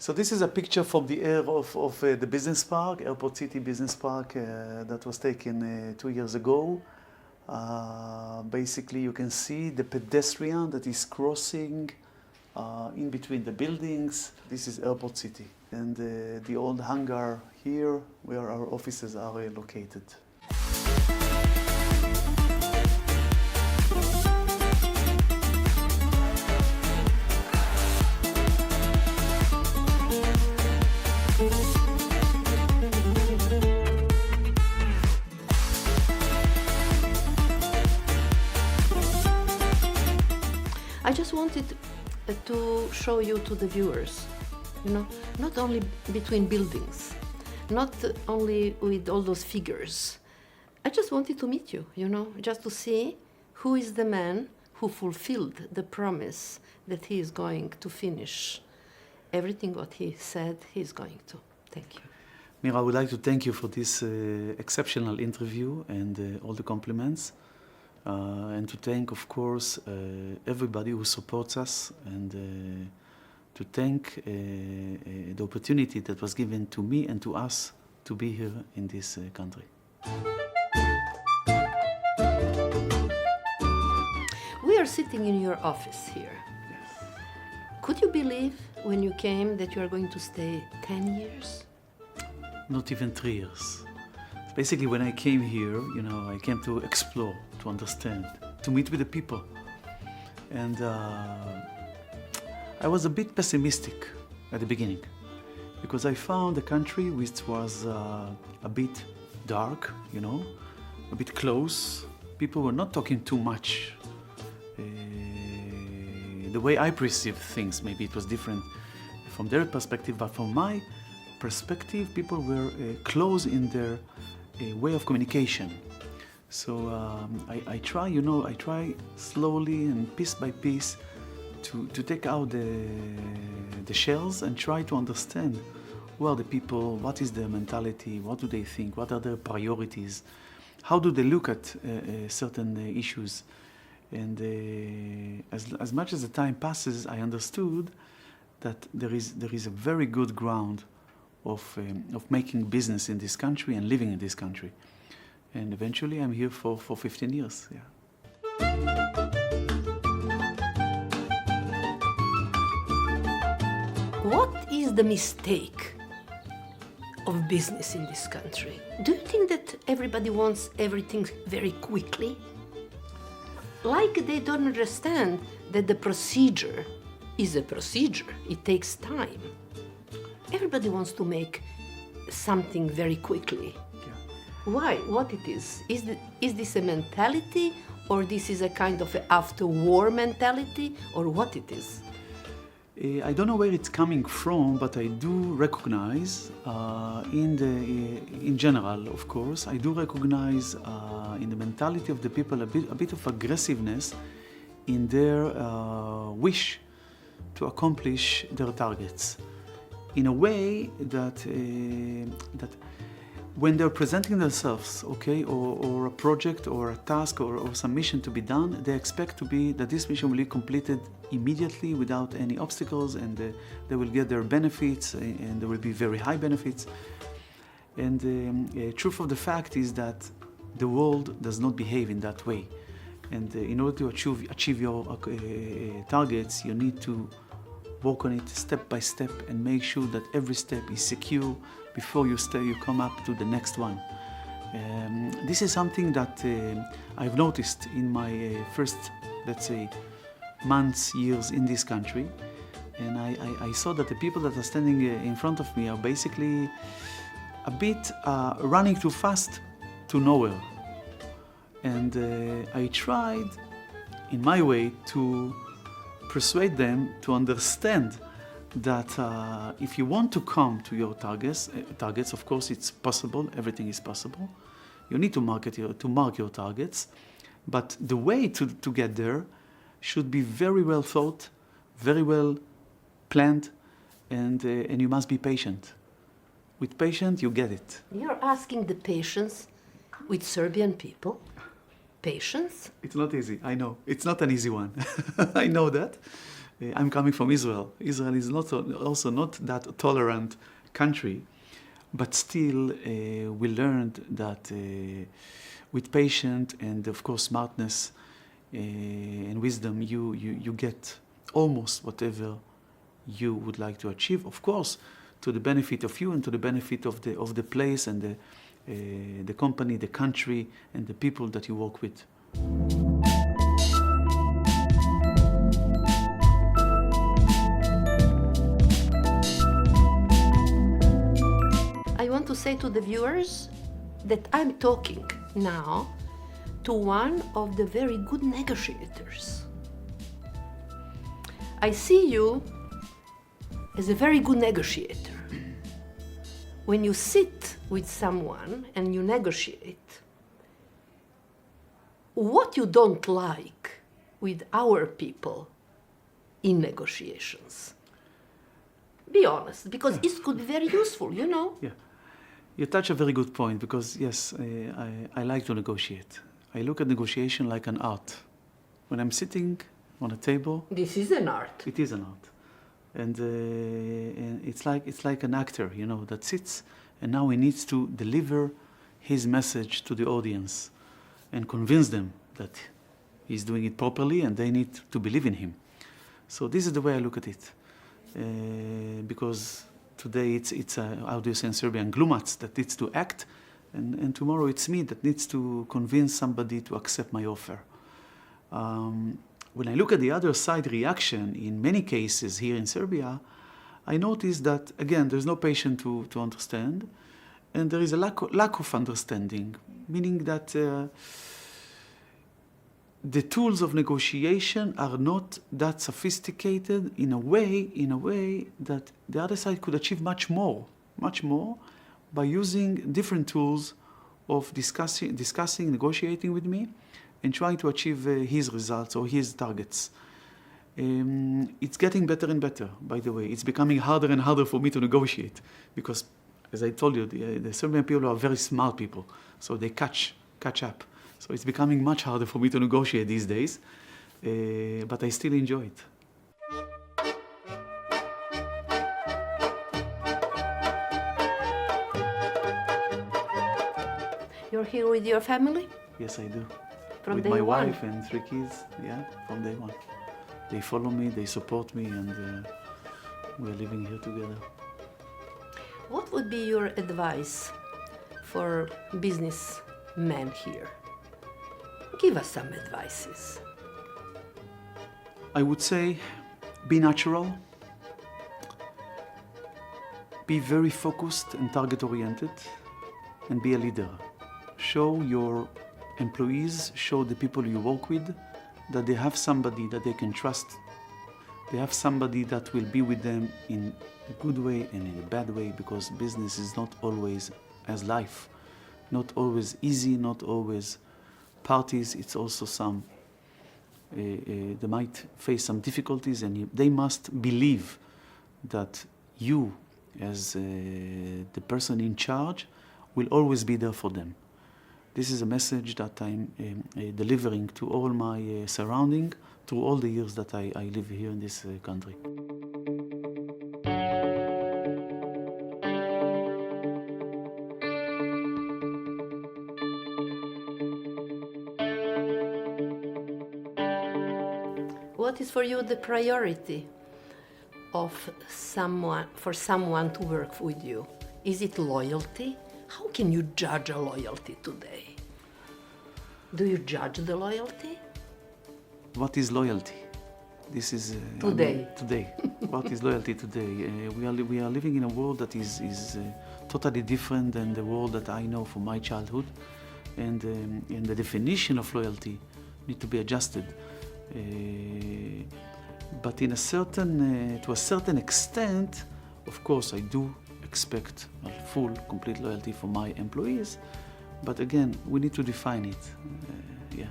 So this is a picture from the air of the business park, Airport City Business Park, that was taken 2 years ago. Basically, you can see the pedestrian that is crossing in between the buildings. This is Airport City, and the old hangar here, where our offices are located. I just wanted to show you to the viewers, not only between buildings, not only with all those figures. I just wanted to meet you, just to see who is the man who fulfilled the promise that he is going to finish everything what he said he is going to. Thank you. Mira, I would like to thank you for this exceptional interview and all the compliments. And to thank, of course, everybody who supports us, and to thank the opportunity that was given to me and to us to be here in this country. We are sitting in your office here. Yes. Could you believe when you came that you are going to stay 10 years? Not even 3 years. Basically, when I came here, I came to explore, to understand, to meet with the people. And I was a bit pessimistic at the beginning, because I found a country which was a bit dark, a bit close. People were not talking too much. The way I perceived things, maybe it was different from their perspective, but from my perspective, people were close in their way of communication. So I try slowly and piece by piece to take out the shells and try to understand who are the people, what is their mentality, what do they think, what are their priorities, how do they look at certain issues. And as much as the time passes, I understood that there is a very good ground of making business in this country and living in this country. And eventually I'm here for 15 years. Yeah. What is the mistake of business in this country? Do you think that everybody wants everything very quickly? Like they don't understand that the procedure is a procedure. It takes time. Everybody wants to make something very quickly. Yeah. Why? What it is? Is this a mentality, or this is a kind of after-war mentality, or what it is? I don't know where it's coming from, but I do recognize, in general, of course, I do recognize in the mentality of the people a bit of aggressiveness in their wish to accomplish their targets, in a way that when they're presenting themselves, or a project or a task or some mission to be done, they expect that this mission will be completed immediately without any obstacles, and they will get their benefits, and there will be very high benefits. And the truth of the fact is that the world does not behave in that way. And in order to achieve your targets, you need to work on it step by step and make sure that every step is secure before you come up to the next one. This is something that I've noticed in my first, let's say, months, years in this country. And I saw that the people that are standing in front of me are basically a bit running too fast to nowhere. And I tried, in my way, to persuade them to understand that if you want to come to your targets, of course it's possible, everything is possible. You need to mark your targets, but the way to get there should be very well thought, very well planned, and you must be patient. With patience, you get it. You're asking the patience with Serbian people? Patience? It's not easy, I know. It's not an easy one. I know that. I'm coming from Israel. Israel is also not that tolerant country, but still we learned that with patience and of course smartness and wisdom, you get almost whatever you would like to achieve. Of course, to the benefit of you and to the benefit of the place and the company, the country, and the people that you work with. I want to say to the viewers that I'm talking now to one of the very good negotiators. I see you as a very good negotiator. When you sit with someone and you negotiate, what you don't like with our people in negotiations. Be honest, because it could be very useful, you know. Yeah, you touch a very good point because yes, I like to negotiate. I look at negotiation like an art. When I'm sitting on a table, This is an art. it is an art, and it's like an actor, you know, that sits and now he needs to deliver his message to the audience and convince them that he's doing it properly and they need to believe in him. So this is the way I look at it, because today it's how do you say in Serbian, glumac that needs to act, and tomorrow it's me that needs to convince somebody to accept my offer. When I look at the other side reaction, in many cases here in Serbia, I notice that, again, there's no patience to understand, and there is a lack of understanding, meaning that the tools of negotiation are not that sophisticated in a way that the other side could achieve much more by using different tools of discussing, negotiating with me, and trying to achieve his results or his targets. It's getting better and better, by the way. It's becoming harder and harder for me to negotiate because, as I told you, the Serbian people are very smart people, so they catch up. So it's becoming much harder for me to negotiate these days, but I still enjoy it. You're here with your family? Yes, I do. From with day my one? wife and 3 kids, yeah, from day one. They follow me, they support me, and we're living here together. What would be your advice for businessmen here? Give us some advices. I would say be natural, be very focused and target-oriented, and be a leader. Show your employees, show the people you work with that they have somebody that they can trust. They have somebody that will be with them in a good way and in a bad way, because business is not always as life. Not always easy, not always parties. It's also some, they might face some difficulties, and they must believe that you, as the person in charge, will always be there for them. This is a message that I'm delivering to all my surrounding through all the years that I live here in this country. What is for you the priority of someone to work with you? Is it loyalty? How can you judge a loyalty today? Do you judge the loyalty? What is loyalty? This is Today. Today. What is loyalty today? We are living in a world that is totally different than the world that I know from my childhood, and the definition of loyalty need to be adjusted. But to a certain extent, of course, I do expect a full, complete loyalty from my employees. But again, we need to define it. Yeah.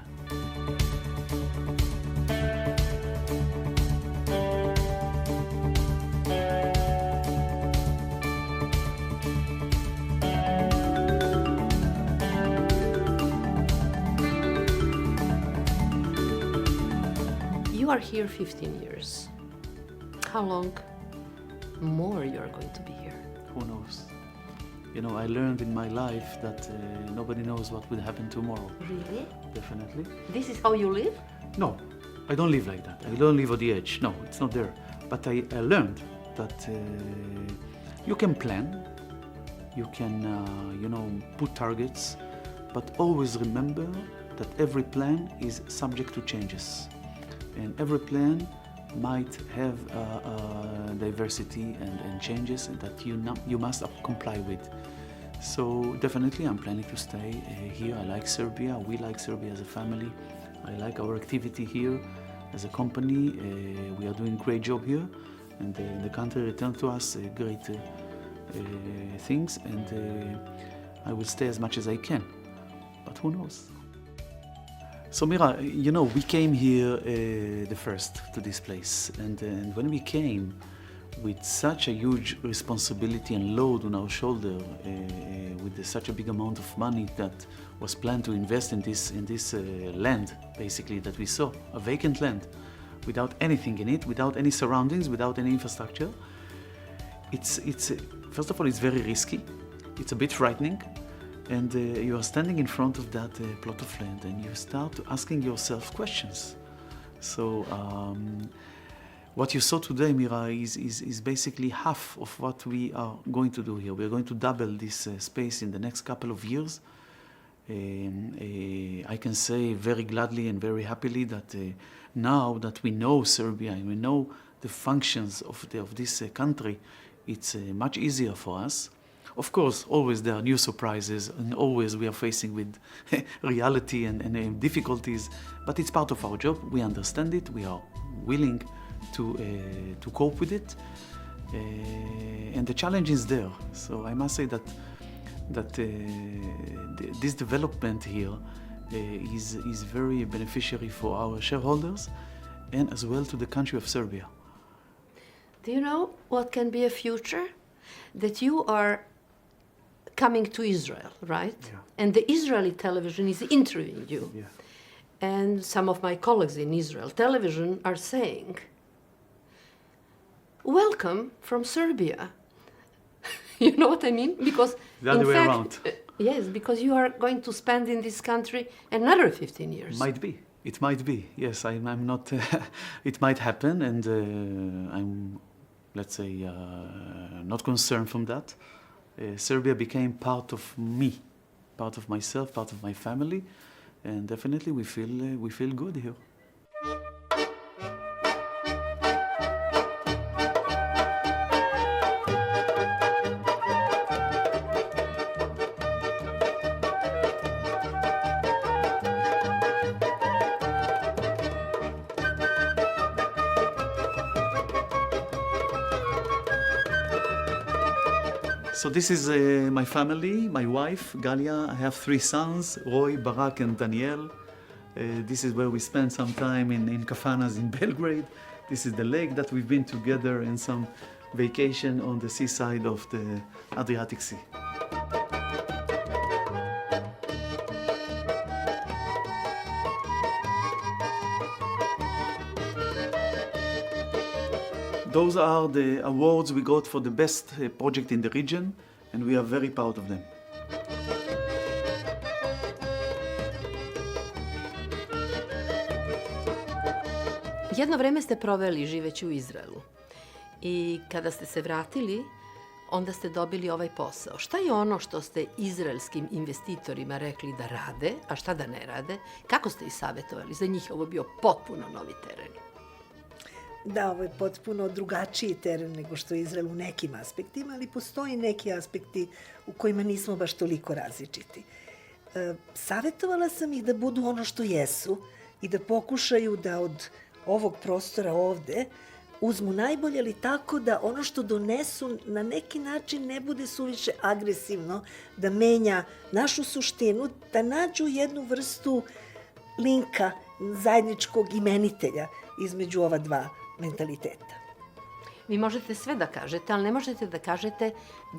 You are here 15 years. how long more you are going to be here? Who knows? You know, I learned in my life that nobody knows what will happen tomorrow. Really? Definitely. This is how you live? No, I don't live like that. I don't live on the edge. No, it's not there. But I learned that you can plan, you can, put targets, but always remember that every plan is subject to changes. And every plan might have diversity and changes that you must comply with. So definitely I'm planning to stay here. I like Serbia. We like Serbia as a family. I like our activity here as a company. We are doing a great job here, and the country returned to us great things, and I will stay as much as I can. But who knows? So Mira, you know, we came here the first to this place, and when we came with such a huge responsibility and load on our shoulder, with such a big amount of money that was planned to invest in this land, basically, that we saw, a vacant land, without anything in it, without any surroundings, without any infrastructure. It's first of all, it's very risky. It's a bit frightening. And you are standing in front of that plot of land, and you start asking yourself questions. So what you saw today, Mira, is basically half of what we are going to do here. We are going to double this space in the next couple of years. I can say very gladly and very happily that now that we know Serbia and we know the functions of this country, it's much easier for us. Of course, always there are new surprises, and always we are facing with reality and difficulties, but it's part of our job. We understand it. We are willing to cope with it, and the challenge is there. So I must say that this development here is very beneficiary for our shareholders, and as well to the country of Serbia. Do you know what can be a future? That you are coming to Israel, right? Yeah. And the Israeli television is interviewing you. Yeah. And some of my colleagues in Israel television are saying, welcome from Serbia. You know what I mean? Because The other in way fact, around. Yes, because you are going to spend in this country another 15 years. Might be. It might be. Yes, I'm not. It might happen, and I'm, let's say, not concerned from that. Serbia became part of me, part of myself, part of my family, and definitely we feel good here. So this is my family, my wife, Galia. I have 3 sons, Roy, Barak, and Daniel. This is where we spend some time in kafanas in Belgrade. This is the lake that we've been together in some vacation on the seaside of the Adriatic Sea. Those are the awards we got for the best project in the region, and we are very proud of them. Jedno vreme ste proveli živeći u Izraelu i kada ste se vratili, onda ste dobili ovaj posao. Šta je ono što ste izraelskim investitorima rekli da rade, a šta da ne rade? Kako ste ih savjetovali? Za njih je ovo bio potpuno novi teren. Da, ovo je potpuno drugačiji teren nego što je Izrael u nekim aspektima, ali postoji neki aspekti u kojima nismo baš toliko različiti. Savjetovala sam ih da budu ono što jesu i da pokušaju da od ovog prostora ovde uzmu najbolje, ali tako da ono što donesu na neki način ne bude suviše agresivno, da menja našu suštinu, da nađu jednu vrstu linka, zajedničkog imenitelja između ova dva mentaliteta. Vi možete sve da kažete, ali ne možete da kažete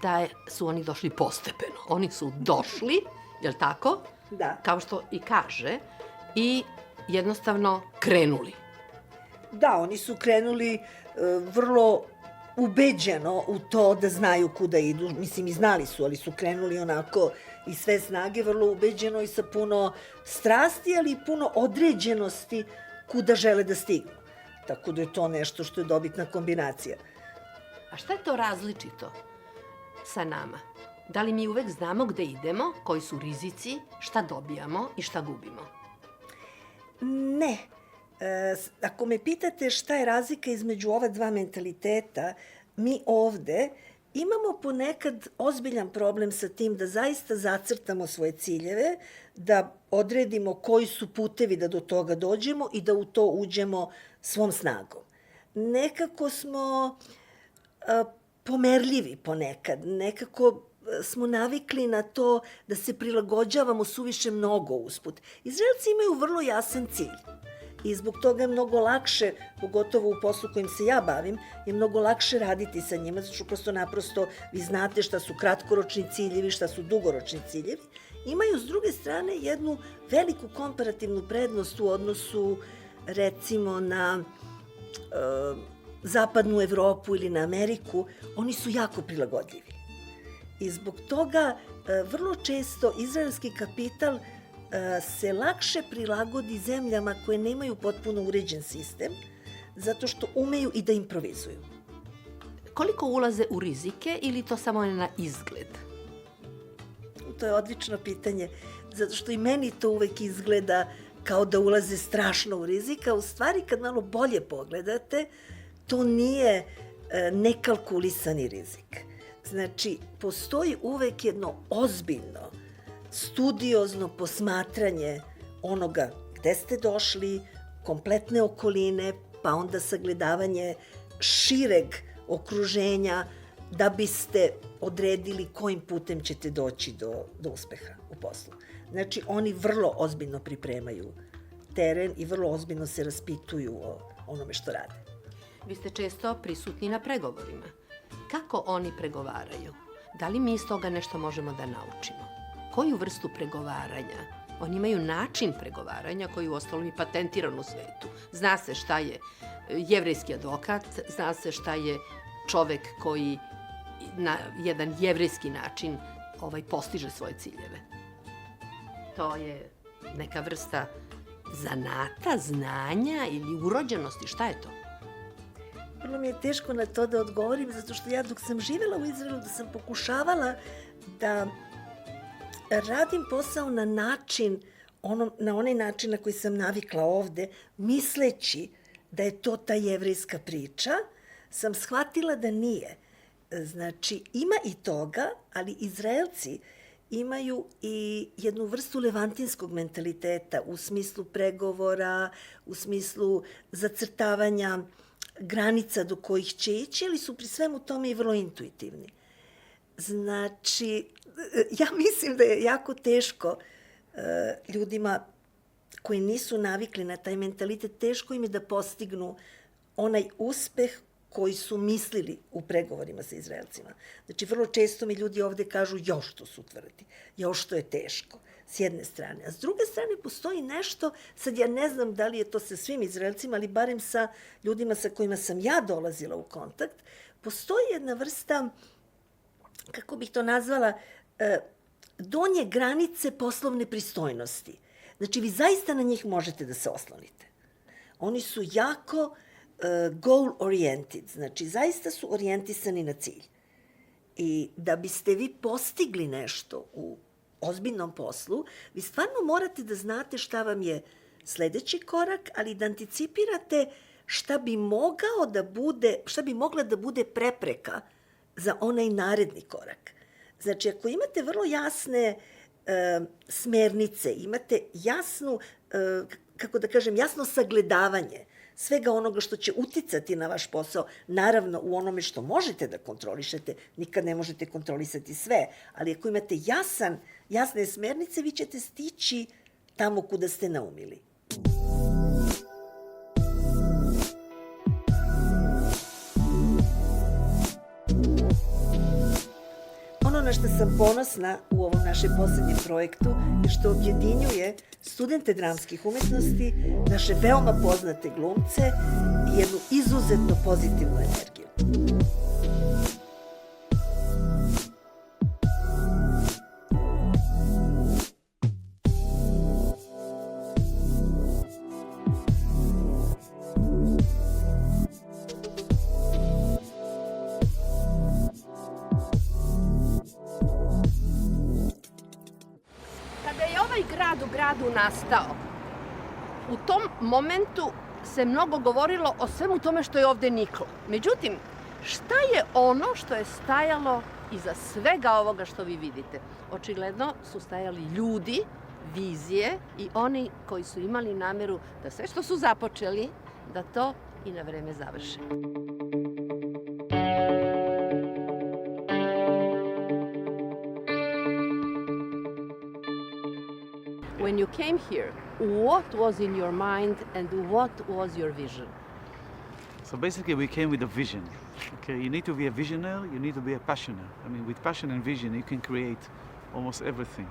da su oni došli postepeno. Oni su došli, jel tako? Da. Kao što i kaže, i jednostavno krenuli. Da, oni su krenuli vrlo ubeđeno u to da znaju kuda idu. Mislim, i znali su, ali su krenuli onako iz sve snage, vrlo ubeđeno i sa puno strasti, ali i puno određenosti kuda žele da stignu. Tako da je to nešto što je dobitna kombinacija. A šta je to različito sa nama? Da li mi uvek znamo gde idemo, koji su rizici, šta dobijamo i šta gubimo? Ne. Ako me pitate šta je razlika između ova dva mentaliteta, mi ovde imamo ponekad ozbiljan problem sa tim da zaista zacrtamo svoje ciljeve, da odredimo koji su putevi da do toga dođemo i da u to uđemo svom snagom. Nekako smo pomerljivi ponekad, nekako smo navikli na to da se prilagođavamo suviše mnogo usput. Izraelci imaju vrlo jasan cilj. I zbog toga je mnogo lakše, pogotovo u poslu kojim se ja bavim, je mnogo lakše raditi sa njima, zato što prosto naprosto vi znate šta su kratkoročni ciljevi, šta su dugoročni ciljevi. Imaju s druge strane jednu veliku komparativnu prednost u odnosu recimo na zapadnu Evropu ili na Ameriku. Oni su jako prilagodljivi. I zbog toga vrlo često izraelski kapital se lakše prilagodi zemljama koje nemaju potpuno uređen sistem, zato što umeju i da improvizuju. Koliko ulaze u rizike ili to samo na izgled? To je odlično pitanje, zato što i meni to uvek izgleda kao da ulaze strašno u rizik, a u stvari kad malo bolje pogledate, to nije nekalkulisani rizik. Znači, postoji uvek jedno ozbiljno, studiozno posmatranje onoga gde ste došli, kompletne okoline, pa onda sagledavanje šireg okruženja da biste odredili kojim putem ćete doći do uspeha u poslu. Znači, oni vrlo ozbiljno pripremaju teren i vrlo ozbiljno se raspituju o onome što rade. Vi ste često prisutni na pregovorima. Kako oni pregovaraju? Da li mi iz toga nešto možemo da naučimo? Koju vrstu pregovaranja? Oni imaju način pregovaranja koji u ostalom je patentiran u svetu. Zna se šta je jevrejski advokat, zna se šta je čovek koji na jedan jevrejski način postiže svoje ciljeve. To je neka vrsta zanata, znanja ili urođenosti. Šta je to? Vrlo mi je teško na to da odgovorim, zato što ja dok sam živela u Izraelu, da sam pokušavala da radim posao na način, na onaj način na koji sam navikla ovde, misleći da je to ta jevrejska priča, sam shvatila da nije. Znači, ima i toga, ali Izraelci imaju i jednu vrstu levantinskog mentaliteta u smislu pregovora, u smislu zacrtavanja granica do kojih će ići, ali su pri svemu tome i vrlo intuitivni. Znači, ja mislim da je jako teško ljudima koji nisu navikli na taj mentalitet, teško im je da postignu onaj uspeh koji su mislili u pregovorima sa Izraelcima. Znači, vrlo često mi ljudi ovde kažu još to su tvrdi, još to je teško, s jedne strane. A s druge strane postoji nešto, sad ja ne znam da li je to sa svim Izraelcima, ali barem sa ljudima sa kojima sam ja dolazila u kontakt, postoji jedna vrsta, kako bih to nazvala, donje granice poslovne pristojnosti. Znači, vi zaista na njih možete da se oslonite. Oni su jako goal oriented, znači zaista su orijentisani na cilj. I da biste vi postigli nešto u ozbiljnom poslu, vi stvarno morate da znate šta vam je sledeći korak, ali da anticipirate šta bi mogla da bude prepreka za onaj naredni korak. Znači, ako imate vrlo jasne smernice, imate jasnu, jasno sagledavanje svega onoga što će uticati na vaš posao, naravno u onome što možete da kontrolišete, nikad ne možete kontrolisati sve, ali ako imate jasne smernice, vi ćete stići tamo kuda ste naumili. Ono na što sam ponosna u ovom našem poslednjem projektu je što objedinjuje studente dramskih umetnosti, naše veoma poznate glumce izuzetno pozitivnu energiju. Kada je ovaj grad u gradu nastao, u tom momentu se mnogo govorilo o svemu tome što je ovde niklo. Međutim, šta je ono što je stajalo iza svega ovoga što vi vidite? Očigledno su stajali ljudi, vizije i oni koji su imali nameru da sve što su započeli, da to i na vreme završe. When you came here, what was in your mind and what was your vision? So basically we came with a vision. Okay, you need to be a visionary, you need to be a passioner. I mean, with passion and vision you can create almost everything.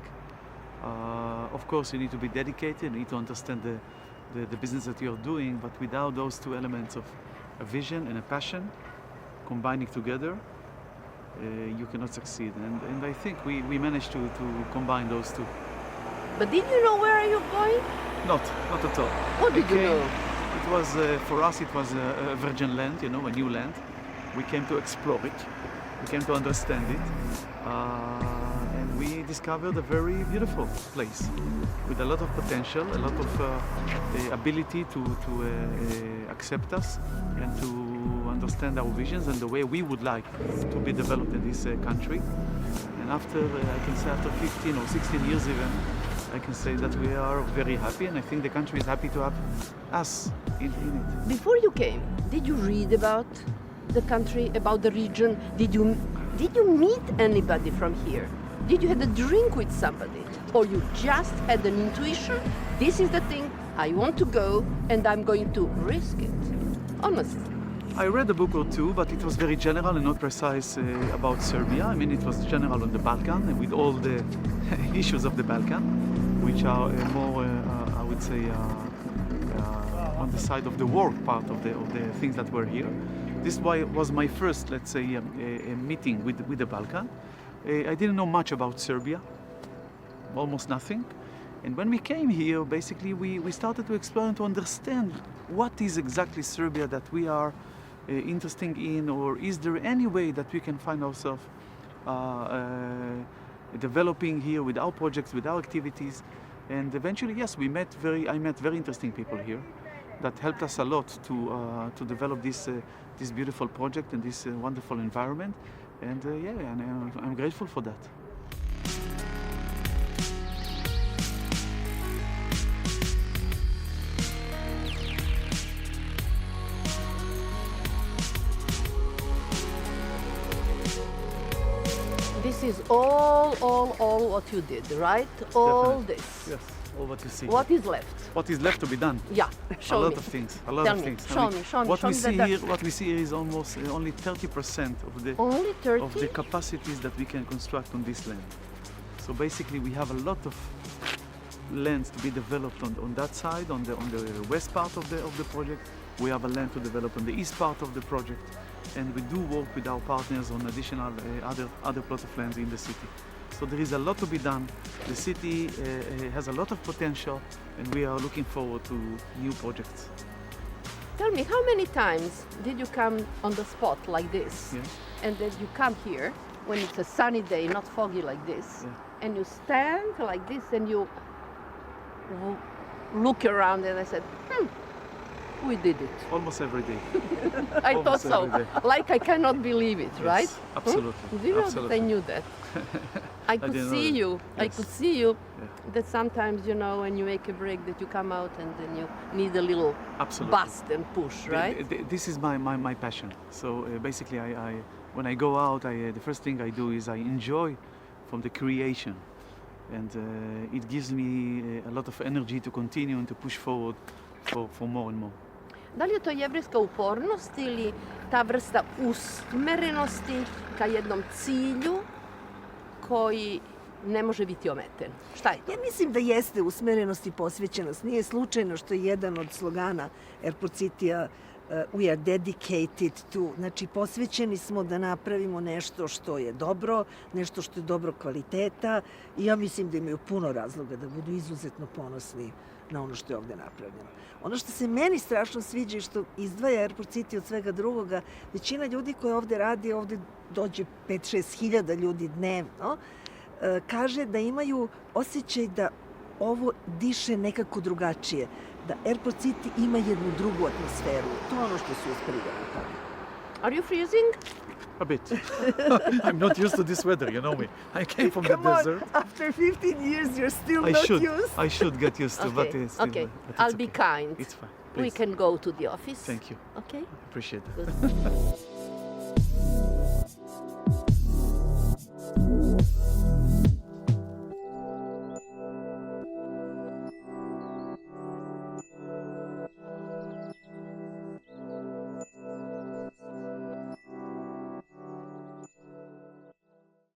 Of course you need to be dedicated, you need to understand the business that you're doing, but without those two elements of a vision and a passion, combining together, you cannot succeed. And I think we managed to combine those two. But did you know where are you going? Not at all. What did you know? It was, for us, it was a virgin land, you know, a new land. We came to explore it, we came to understand it, and we discovered a very beautiful place with a lot of potential, a lot of ability to accept us and to understand our visions and the way we would like to be developed in this country. And after, I can say after 15 or 16 years even, I can say that we are very happy, and I think the country is happy to have us in it. Before you came, did you read about the country, about the region? Did you meet anybody from here? Did you have a drink with somebody? Or you just had an intuition? This is the thing, I want to go and I'm going to risk it. Honestly. I read a book or two, but it was very general and not precise about Serbia. I mean, it was general on the Balkan, with all the issues of the Balkan, which are more, I would say, on the side of the work part of the things that were here. This was my first, let's say, a meeting with the Balkan. I didn't know much about Serbia, almost nothing. And when we came here, basically, we started to explore and to understand what is exactly Serbia that we are interested in, or is there any way that we can find ourselves developing here with our projects, with our activities. And eventually, yes, I met very interesting people here that helped us a lot to develop this beautiful project and this wonderful environment. And and I'm grateful for that. This is all what you did, right? All Definitely. this. Yes, all what you see. What is left? What is left to be done? Yeah, show a lot me. of things. A lot Tell of me. things. Show me. What we the see dirt. here, what we see here is almost only 30% of the Only 30? of the capacities that we can construct on this land. So basically, we have a lot of lands to be developed on that side, on the west part of the project. We have a land to develop on the east part of the project, and we do work with our partners on additional other plot of lands in the city. So there is a lot to be done. The city has a lot of potential, and we are looking forward to new projects. Tell me, how many times did you come on the spot like this? Yes. And then you come here when it's a sunny day, not foggy like this, and you stand like this and you look around, and I said, we did it. Almost every day. I thought Almost so. every day. Like I cannot believe it, right? Yes, absolutely. Do you know that Absolutely. I knew that? I could didn't know see that. you. I Yes. could see you. Yeah. That sometimes, you know, when you make a break, that you come out and then you need a little Absolutely. bust and push, right? This is my passion. So basically, when I go out, the first thing I do is I enjoy from the creation, and it gives me a lot of energy to continue and to push forward for more and more. Da li je to jevrejska upornost ili ta vrsta usmerenosti ka jednom cilju koji ne može biti ometen? Šta je to? Ja mislim da jeste usmerenost i posvećenost. Nije slučajno što je jedan od slogana Airport City-a we are dedicated to, znači posvećeni smo da napravimo nešto što je dobro, nešto što je dobro kvaliteta i ja mislim da imaju puno razloga da budu izuzetno ponosni na ono što je ovde napravljeno. Ono što se meni strašno sviđa i što izdvaja Airport City od svega drugoga, većina ljudi koja ovde radi, ovde dođe 5-6 hiljada ljudi dnevno, kaže da imaju osjećaj da ovo diše nekako drugačije, da Airport City ima jednu drugu atmosferu. To je ono što su uspeli da napravi. Are you freezing? A bit. I'm not used to this weather, you know me. I came from the desert. After 15 years you're still not used. I should get used to, but it's still, Okay. but it's I'll be okay. kind. It's fine. We Please. can go to the office. Thank you. Okay? Appreciate that. Good.